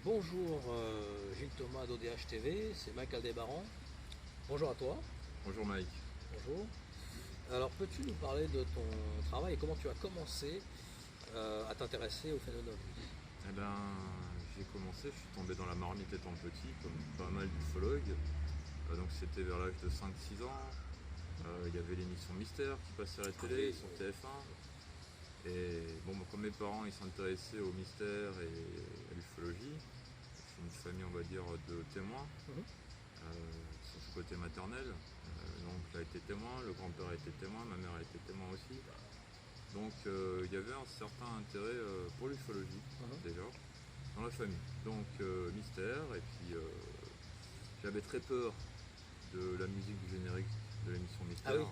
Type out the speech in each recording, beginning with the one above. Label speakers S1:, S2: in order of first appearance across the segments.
S1: Bonjour Gilles Thomas d'ODH TV, c'est Mike Aldébaran. Bonjour à toi.
S2: Bonjour Mike.
S1: Bonjour. Alors peux-tu nous parler de ton travail et comment tu as commencé à t'intéresser au phénomène ovni?
S2: Eh ben, j'ai commencé, je suis tombé dans la marmite étant petit, comme pas mal d'ufologues. Donc c'était vers l'âge de 5-6 ans. Il y avait l'émission Mystère qui passait à la télé sur TF1. Et bon, comme mes parents ils s'intéressaient au mystère et à l'ufologie, c'est une famille on va dire de témoins,
S1: Mhm.
S2: sur ce côté maternel. L'oncle a été témoin, le grand-père a été témoin, ma mère a été témoin aussi. Donc il y avait un certain intérêt pour l'ufologie déjà dans la famille. Donc mystère, et puis j'avais très peur de la musique du générique de l'émission
S1: Ah
S2: Mystère.
S1: oui,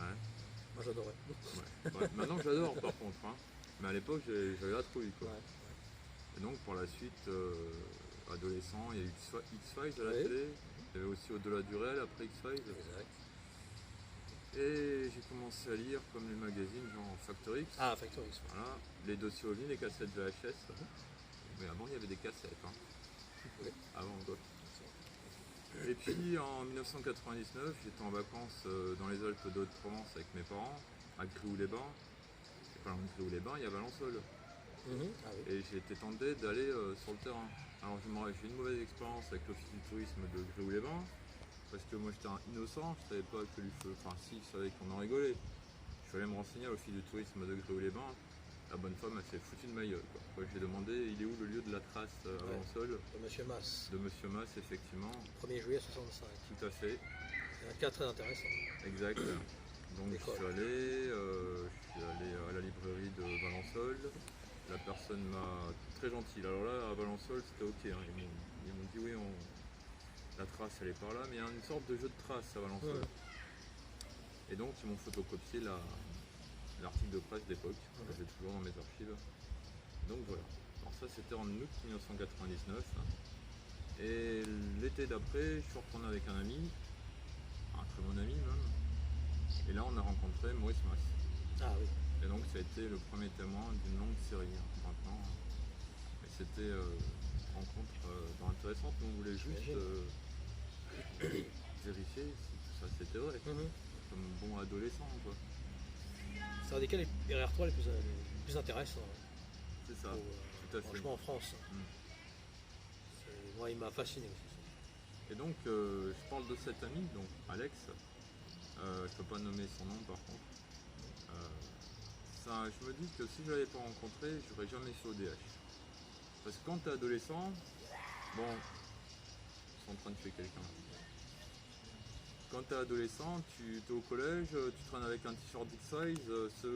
S2: Ouais,
S1: moi j'adorais.
S2: ouais. Ouais. Maintenant j'adore par contre, hein. Mais à l'époque j'avais la trouille quoi.
S1: Ouais.
S2: Et donc par la suite, adolescent, il y a eu X-Files à la
S1: Oui,
S2: télé, il y avait aussi Au-delà du réel après X-Files.
S1: exact.
S2: Et j'ai commencé à lire comme les magazines genre Factor X.
S1: Ah, Factor X.
S2: Voilà, les dossiers OVNI, les cassettes VHS. Mais avant il y avait des cassettes, hein.
S1: Oui.
S2: Avant quoi. Et puis en 1999, j'étais en vacances dans les Alpes d'Haute-Provence avec mes parents, à Gréoux-les-Bains. Et pas loin de Gréoux-les-Bains, il y a Valensole.
S1: Mhm. Ah oui.
S2: Et j'ai été tenté d'aller sur le terrain. Alors j'ai eu une mauvaise expérience avec l'office du tourisme de Gréoux-les-Bains, parce que moi j'étais un innocent, je savais pas que enfin si, je savais qu'on en rigolait. Je suis allé me renseigner à l'office du tourisme de Gréoux-les-Bains. La bonne femme elle s'est foutue de ma gueule, quoi. Moi, j'ai demandé il est où le lieu de la trace à
S1: Ouais.
S2: Valensole
S1: De Monsieur Mass,
S2: de Monsieur Mass, effectivement.
S1: 1er juillet 65.
S2: Tout à fait,
S1: C'est un cas très intéressant.
S2: exact. Donc
S1: L'école.
S2: je suis allé à la librairie de Valensole. La personne m'a très gentille. Alors là, à Valensole, c'était ok, hein. Ils m'ont dit oui, la trace elle est par là, mais il y a une sorte de jeu de traces à Valensole.
S1: Ouais.
S2: Et donc ils m'ont photocopié l'article de presse d'époque, que j'ai toujours dans mes archives. Donc voilà. Alors ça c'était en août 1999. Et l'été d'après, je suis retourné avec un ami, un très bon ami même. Et là on a rencontré Maurice Mass.
S1: Ah oui.
S2: Et donc ça a été le premier témoin d'une longue série maintenant. Et c'était une rencontre intéressante. Nous on voulait juste vérifier si tout ça c'était vrai.
S1: Mhm.
S2: Comme bon adolescent quoi.
S1: C'est un des cas derrière toi les plus intéressants.
S2: C'est ça, tout à fait.
S1: Franchement en France.
S2: Mm.
S1: Moi il m'a fasciné aussi.
S2: Et donc je parle de cet ami, donc Alex. Je peux pas nommer son nom par contre. Je me dis que si je l'avais pas rencontré, j'aurais jamais fait ODH. Parce que quand tu es adolescent, bon, ils sont en train de tuer quelqu'un. Quand tu es adolescent, tu es au collège, tu traînes avec un t-shirt X-Size,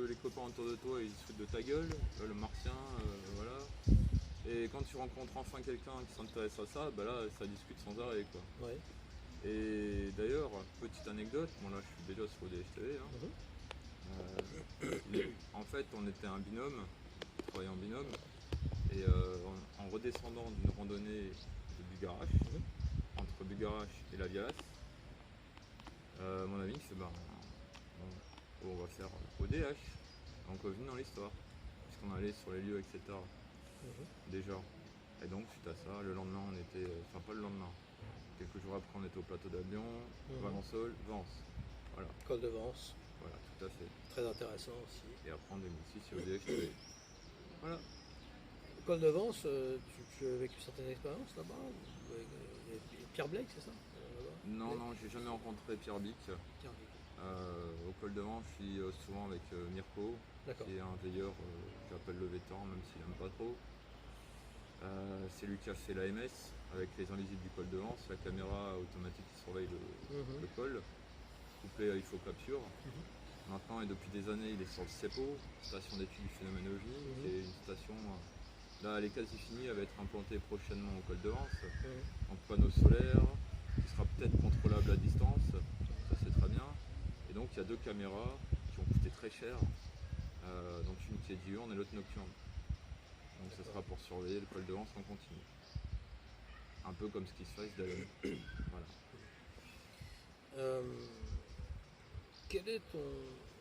S2: les copains autour de toi ils se foutent de ta gueule, le martien, voilà. Et quand tu rencontres enfin quelqu'un qui s'intéresse à ça, bah là ça discute sans arrêt quoi.
S1: Ouais.
S2: Et d'ailleurs, petite anecdote, bon là je suis déjà sur ODH TV, hein.
S1: Mhm.
S2: En fait on était un binôme, on travaillait en binôme, et en redescendant d'une randonnée de Bugarache, entre Bugarache et la Vialasse, mon ami fait bah, on va faire ODH, donc OVNI dans l'histoire, puisqu'on allait sur les lieux, etc. Déjà. Et donc suite à ça, le lendemain on était, enfin pas le lendemain, quelques jours après on était au plateau d'Avion, Valensole, Vence. Voilà,
S1: Col de Vence,
S2: voilà, tout à fait.
S1: très intéressant aussi.
S2: Et après en 2006 il y a ODH TV. Voilà.
S1: Col de Vence, tu as vécu certaines expériences là-bas Pierre Blake, c'est ça là-bas
S2: Non,
S1: Blake
S2: non, j'ai jamais rencontré Pierre Bic.
S1: Pierre Blake.
S2: Au col de Vent, je suis souvent avec Mirko,
S1: D'accord.
S2: qui est un veilleur que j'appelle le vétéran, même s'il n'aime pas trop. C'est lui qui a fait l'AMS avec les invisibles du col de Vent, c'est la caméra automatique qui surveille le col, couplée à IFO Capture. Maintenant et depuis des années, il est sur le CEPO, Station d'études du phénomène OVNI, qui est une station, là elle est quasi finie, elle va être implantée prochainement au col de Vence, en panneau solaire, qui sera peut-être contrôlable à distance, ça c'est très bien. Et donc il y a deux caméras qui ont coûté très cher, donc une qui est diurne et l'autre nocturne. Donc ce sera pour surveiller le col de Vence en continu. Un peu comme ce qui se fait d'ailleurs. Voilà.
S1: Quelle est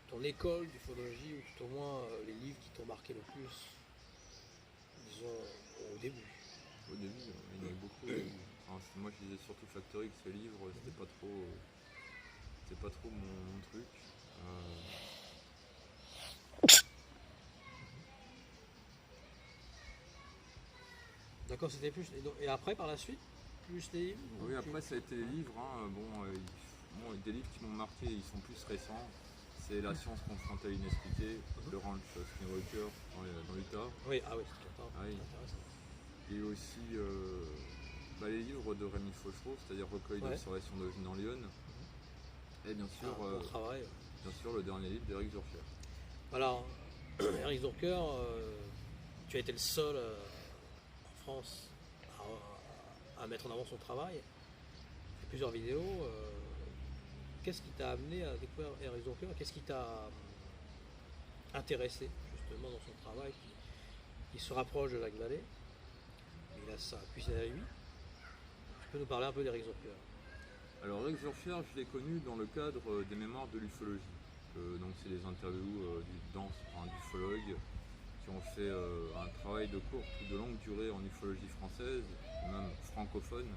S1: ton école d'ufologie, ou tout au moins les livres qui t'ont marqué le plus, disons, au début?
S2: Au début, il y en avait beaucoup. Enfin, moi je lisais surtout Factor X, le livre, c'était pas trop mon truc.
S1: D'accord, c'était plus. Et après, par la suite, plus les livres?
S2: Oui, après ça a été les livres. Hein. Bon, des livres qui m'ont marqué, ils sont plus récents. C'est La science confrontée à l'inexpliqué, de Ranch Skywalker dans l'Utah.
S1: Oui, ah oui, c'est
S2: intéressant. Et aussi les livres de Rémi Fauchereau, c'est-à-dire Recueil d'observations d'Eugène en Lyon. Et bien sûr,
S1: bon travail.
S2: Bien sûr, le dernier livre d'Éric Zurcher.
S1: Alors, Éric Zurcher, tu as été le seul en France à mettre en avant son travail. Il a fait plusieurs vidéos. Qu'est-ce qui t'a amené à découvrir Éric Zurcher? Qu'est-ce qui t'a intéressé justement dans son travail qui se rapproche de Jacques Vallée? Il a sa cuisine à lui. Tu peux nous parler un peu d'Éric Zurcher?
S2: Alors Éric Zurcher, je l'ai connu dans le cadre des mémoires de l'ufologie. Donc c'est des interviews d'ufologues qui ont fait un travail de courte ou de longue durée en ufologie française, même francophone,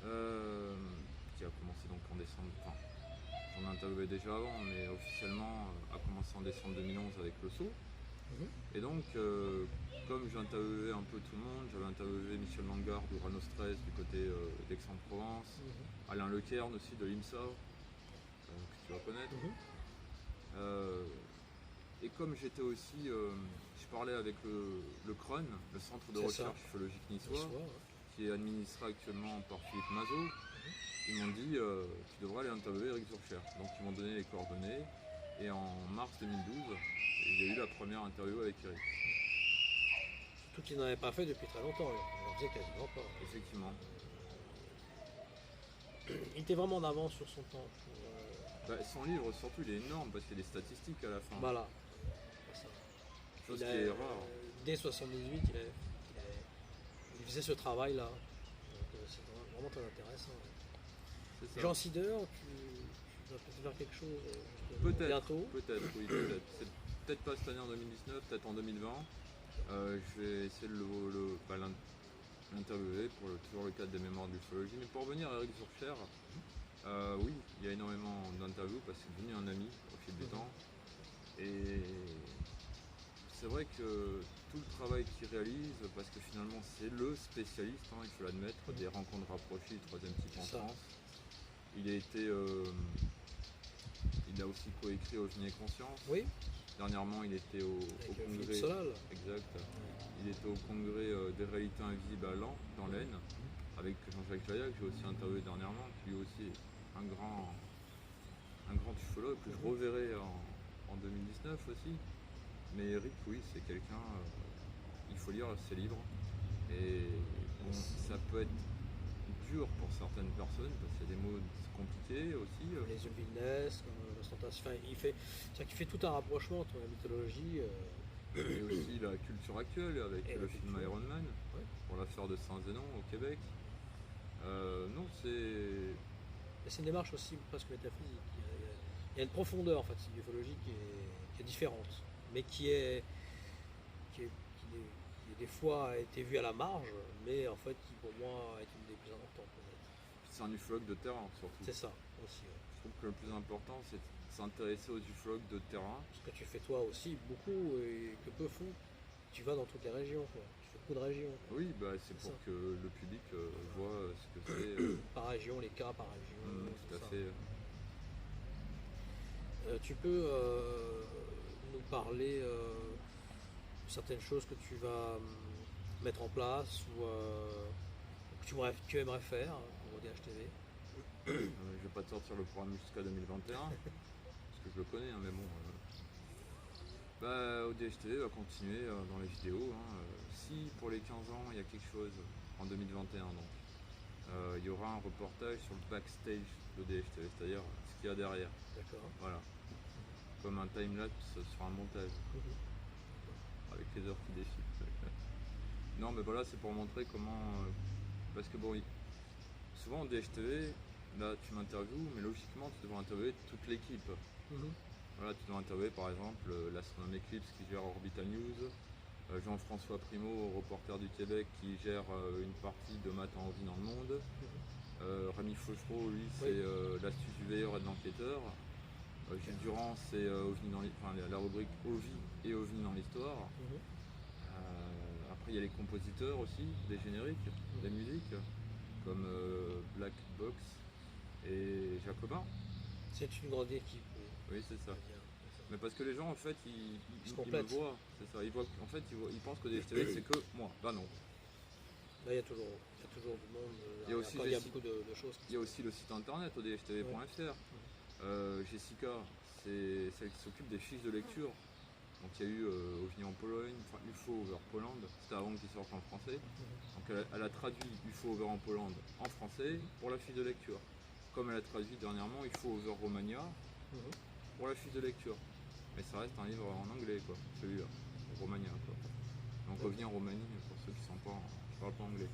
S2: qui a commencé donc en décembre. Enfin, j'en ai interviewé déjà avant, mais officiellement a commencé en décembre 2011 avec le Sceau. Et donc, comme j'ai interviewé un peu tout le monde, j'avais interviewé Michel Langard de Rano Stress du côté d'Aix-en-Provence, Alain Lecairn aussi de l'IMSA, que tu vas connaître. Et comme j'étais aussi, je parlais avec le CRON, le Centre de recherche ufologique niçois, qui est administré actuellement par Philippe Mazot. Ils m'ont dit tu devrais aller interviewer Éric Zurcher. Donc ils m'ont donné les coordonnées et en mars 2012, il y a eu la première interview avec Éric.
S1: Tout qu'il n'en avait pas fait depuis très longtemps, il en faisait quasiment pas.
S2: Effectivement.
S1: Il était vraiment en avance sur son temps.
S2: Son livre surtout il est énorme parce qu'il y a des statistiques à la fin.
S1: Voilà.
S2: Chose qui est rare.
S1: Dès 78, il faisait ce travail-là. Donc c'est vraiment très intéressant. Jean Sider, tu vas peut-être faire quelque chose bientôt.
S2: Peut-être, oui, peut-être. C'est peut-être pas cette année en 2019, peut-être en 2020. Je vais essayer de l'interviewer pour toujours le cadre des mémoires de l'ufologie. Mais pour revenir à Éric Zurcher, oui, il y a énormément d'interviews parce qu'il est devenu un ami au fil du temps. Et c'est vrai que tout le travail qu'il réalise, parce que finalement c'est le spécialiste, il faut l'admettre, des rencontres rapprochées du troisième type en France. Il a aussi coécrit Eugénie et Conscience.
S1: Oui.
S2: Dernièrement, il était au congrès. Exact. Il était au congrès des réalités invisibles à Lens, dans l'Aisne, avec Jean-Jacques Jaya, que j'ai aussi interviewé dernièrement, qui lui aussi est un grand ufologue que je reverrai en 2019 aussi. Mais Eric, oui, c'est quelqu'un, il faut lire ses livres. Et bon, ça peut être dur pour certaines personnes, parce qu'il y a des mots compliqués aussi.
S1: Les Ulvilles, l'ostentation, il fait tout un rapprochement entre la mythologie.
S2: Et aussi la culture actuelle, avec le film Iron Man, pour l'affaire de Saint-Zénon au Québec. Non,
S1: c'est une démarche aussi presque métaphysique. Il y a une profondeur en fait, ufologie qui est différente, mais qui des fois a été vue à la marge, mais en fait qui pour moi est une des plus importantes peut-être.
S2: C'est un ufologue de terrain surtout.
S1: C'est ça aussi.
S2: Je trouve que le plus important c'est de s'intéresser aux ufologues de terrain.
S1: Ce que tu fais toi aussi beaucoup et que peu font. Tu vas dans toutes les régions, quoi. Tu fais beaucoup de régions. Quoi.
S2: Oui, c'est pour ça. Que le public voit ce que c'est.
S1: Par région, les cas par région.
S2: Tout à fait.
S1: Tu peux nous parler de certaines choses que tu vas mettre en place ou que tu aimerais faire pour ODH-TV?
S2: Je vais pas te sortir le programme jusqu'à 2021, parce que je le connais, mais bon. ODH-TV va continuer dans les vidéos. Si pour les 15 ans il y a quelque chose en 2021, donc il y aura un reportage sur le backstage d'ODH-TV, c'est-à-dire ce qu'il y a derrière.
S1: D'accord.
S2: Voilà. Comme un time-lapse sur un montage. Avec les heures qui défilent. Non, mais voilà, c'est pour montrer comment. Parce que bon, souvent ODH-TV, là tu m'interviews, mais logiquement tu devrais interviewer toute l'équipe. Voilà, tu dois interviewer par exemple l'astronome Eclipse qui gère Orbital News, Jean-François Primo, reporter du Québec, qui gère une partie de Maths en OVNI dans le monde. Rémi Fauchereau, lui, c'est l'astuce du veilleur et de l'enquêteur. Gilles Durand, c'est la rubrique OVI et OVNI dans l'histoire. Après, il y a les compositeurs aussi, des génériques, des musiques, comme Black Box et Jacobin.
S1: C'est une grande équipe.
S2: Oui, c'est ça. Mais parce que les gens, en fait, ils me voient, c'est ça. En fait, ils pensent que DHTV, c'est que moi. Bah non.
S1: Là, il y a toujours du monde. Il y a beaucoup de choses.
S2: Il y a aussi le site internet, odhtv.fr. Jessica, c'est celle qui s'occupe des fiches de lecture. Donc il y a eu OVNI en Pologne, enfin UFO over Poland, c'était avant qu'ils sortent en français. Donc elle a traduit UFO over en Pologne en français pour la fiche de lecture. Comme elle a traduit dernièrement UFO over Romania pour la fiche de lecture. Mais ça reste un livre en anglais, quoi, celui-là, Romania, quoi. Donc OVNI en Roumanie, pour ceux qui ne parlent pas anglais.